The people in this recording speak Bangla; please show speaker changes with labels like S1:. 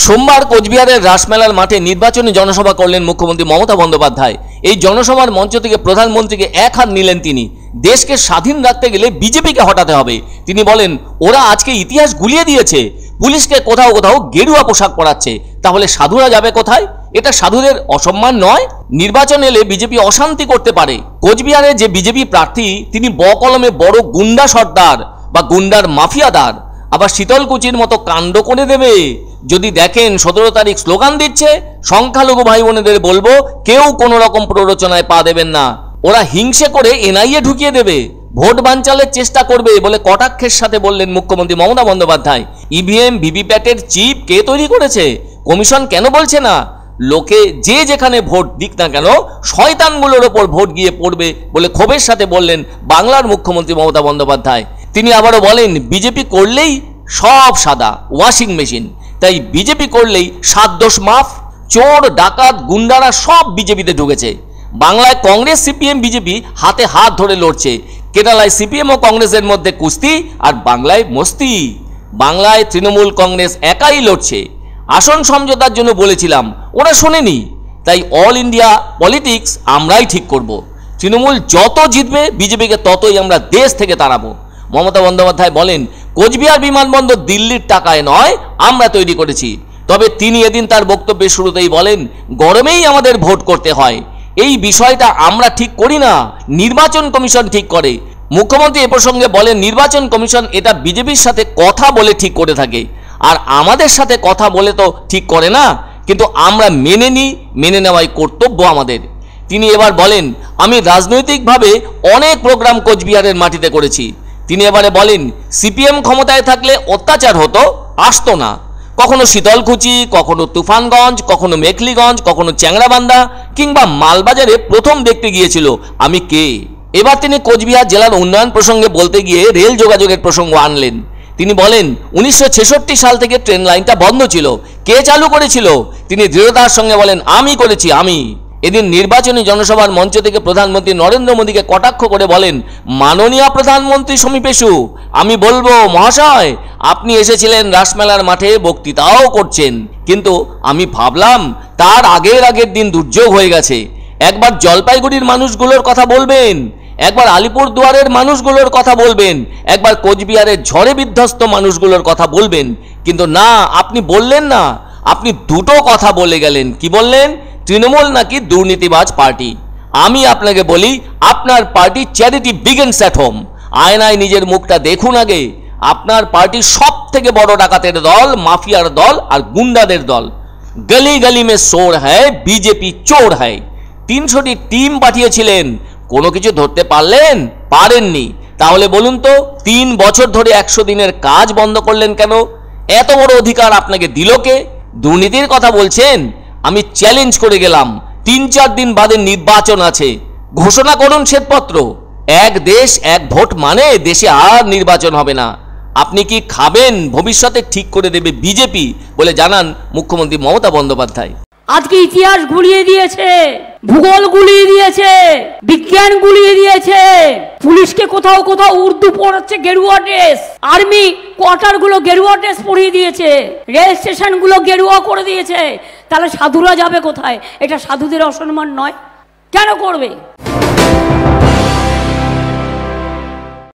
S1: সোমবার কোচবিহারের রাসমেলার মাঠে নির্বাচনী জনসভা করলেন মুখ্যমন্ত্রী মমতা বন্দ্যোপাধ্যায়। এই জনসভার মঞ্চ থেকে প্রধানমন্ত্রীকে এক হাত নিলেন তিনি। দেশকে স্বাধীন রাখতে গেলে বিজেপিকে হটাতে হবে। তিনি বলেন, ওরা আজকে ইতিহাস গুলিয়ে দিয়েছে, পুলিশকে কোথাও কোথাও গেরুয়া পোশাক পরাচ্ছে, তাহলে সাধুরা যাবে কোথায়? এটা সাধুদের অসম্মান নয়? নির্বাচন এলে বিজেপি অশান্তি করতে পারে। কোচবিহারে যে বিজেপি প্রার্থী তিনি বকলমে বড় গুন্ডা সর্দার বা গুন্ডার মাফিয়াদার, আবার শীতলকুচির মতো কাণ্ড করে দেবে। যদি দেখেন 17 তারিখ স্লোগান দিচ্ছে, সংখ্যালঘু ভাই বোনেদের বলবো কেউ কোনো রকম প্ররোচনায় পা দেবেন না। ওরা হিংসে করে এনআইএ ঢুকিয়ে দেবে, ভোট বানচালের চেষ্টা করবে বলে কটাক্ষের সাথে বললেন মুখ্যমন্ত্রী মমতা বন্দ্যোপাধ্যায়। ইভিএম ভিভিপ্যাটের চিপ কে তৈরি করেছে? কমিশন কেন বলছে না? লোকে যে যেখানে ভোট দিক না কেন, শয়তানগুলোর ওপর ভোট গিয়ে পড়বে বলে ক্ষোভের সাথে বললেন বাংলার মুখ্যমন্ত্রী মমতা বন্দ্যোপাধ্যায়। তিনি আবারও বলেন, বিজেপি করলেই সব সাদা, ওয়াশিং মেশিন, তাই বিজেপি করলেই সাত দোষ মাফ। চোর ডাকাত গুন্ডারা সব বিজেপিতে ঢুকেছে। বাংলায় কংগ্রেস সিপিএম বিজেপি হাতে হাত ধরে লড়ছে। কেরালায় সিপিএম ও কংগ্রেসের মধ্যে কুস্তি, আর বাংলায় মস্তি। বাংলায় তৃণমূল কংগ্রেস একাই লড়ছে। আসন সমঝোতার জন্য বলেছিলাম, ওরা শোনেনি। তাই অল ইন্ডিয়া পলিটিক্স আমরাই ঠিক করব। তৃণমূল যত জিতবে বিজেপিকে ততই আমরা দেশ থেকে তাড়াবো। মমতা বন্দ্যোপাধ্যায় বলেন, কোচবিহার বিমানবন্দর দিল্লির টাকায় নয়, আমরা তৈরি করেছি। তবে তিনি এদিন তার বক্তব্যের শুরুতেই বলেন, গরমেই আমাদের ভোট করতে হয়। এই বিষয়টা আমরা ঠিক করি না, নির্বাচন কমিশন ঠিক করে। মুখ্যমন্ত্রী এ প্রসঙ্গে বলেন, নির্বাচন কমিশন এটা বিজেপির সাথে কথা বলে ঠিক করে থাকে, আর আমাদের সাথে কথা বলে তো ঠিক করে না, কিন্তু আমরা মেনে নিই, মেনে নেওয়াই কর্তব্য আমাদের। তিনি এবার বলেন, আমি রাজনৈতিকভাবে অনেক প্রোগ্রাম কোচবিহারের মাটিতে করেছি। তিনি এবারে বলেন, সিপিএম ক্ষমতায় থাকলে অত্যাচার হতো, আসতো না। কখনো শীতলকুচি, কখনো তুফানগঞ্জ, কখনো মেখলিগঞ্জ, কখনো চ্যাংড়াবান্ধা কিংবা মালবাজারে প্রথম দেখতে গিয়েছিল আমি কে। এবার তিনি কোচবিহার জেলার উন্নয়ন প্রসঙ্গে বলতে গিয়ে রেল যোগাযোগের প্রসঙ্গ আনলেন। তিনি বলেন, 1966 সাল থেকে ট্রেন লাইনটা বন্ধ ছিল, কে চালু করেছিল? তিনি দৃঢ়তার সঙ্গে বলেন, আমি করেছি, আমি। এদিন নির্বাচনী জনসভার মঞ্চ থেকে প্রধানমন্ত্রী নরেন্দ্র মোদীকে কটাক্ষ করে বলেন, মাননীয় প্রধানমন্ত্রী সমীপেশু, আমি বলবো মহাশয়, আপনি এসেছিলেন রাসমেলার মাঠে, বক্তৃতাও করছেন, কিন্তু আমি ভাবলাম তার আগের দিন দুর্যোগ হয়ে গেছে। একবার জলপাইগুড়ির মানুষগুলোর কথা বলবেন, একবার আলিপুরদুয়ারের মানুষগুলোর কথা বলবেন, একবার কোচবিহারের ঝড়ে বিধ্বস্ত মানুষগুলোর কথা বলবেন, কিন্তু না, আপনি বললেন না। আপনি দুটো কথা বলে গেলেন। কি বললেন? তৃণমূল নাকি দুর্নীতিবাজ পার্টি। আমি আপনাকে বলি, আপনার party charity begins at home. আয়নায় নিজের মুখটা দেখুন আগে। আপনার পার্টি সব থেকে বড় ডাকাতের দল, মাফিয়ার দল আর গুন্ডাদের দল। গলি গলি মে চোর হ্যায়, বিজেপি চোর হ্যায়। 300টি টিম পাঠিয়েছিলেন, কোনো কিছু ধরতে পারলেন? পারেননি। তাহলে বলুন তো, 3 বছর ধরে 100 দিনের কাজ বন্ধ করলেন কেন? এত বড় অধিকার আপনাকে দিল কে? দুর্নীতির কথা বলছেন? আমি চ্যালেঞ্জ করে গেলাম, 3-4 দিন বাদে নির্বাচন আছে, ঘোষণা করুন শ্বেতপত্র। এক দেশ এক ভোট মানে দেশে আর নির্বাচন হবে না। আপনি কি খাবেন ভবিষ্যতে ঠিক করে দেবে বিজেপি বলে জানান মুখ্যমন্ত্রী মমতা বন্দ্যোপাধ্যায়।
S2: আজকে ইতিহাস গুলিয়ে দিয়েছে, ভূগোল গুলিয়ে দিয়েছে, বিজ্ঞান গুলিয়ে দিয়েছে। পুলিশকে কোথাও কোথাও উর্দু পড়াচ্ছে, গেরুয়া ড্রেস। আর্মি কোয়ার্টার গুলো গেরুয়া ড্রেস পরিয়ে দিয়েছে, রেল স্টেশন গুলো গেরুয়া করে দিয়েছে। তাহলে সাধুরা যাবে কোথায়? এটা সাধুদের অসম্মান নয়? কেন করবে?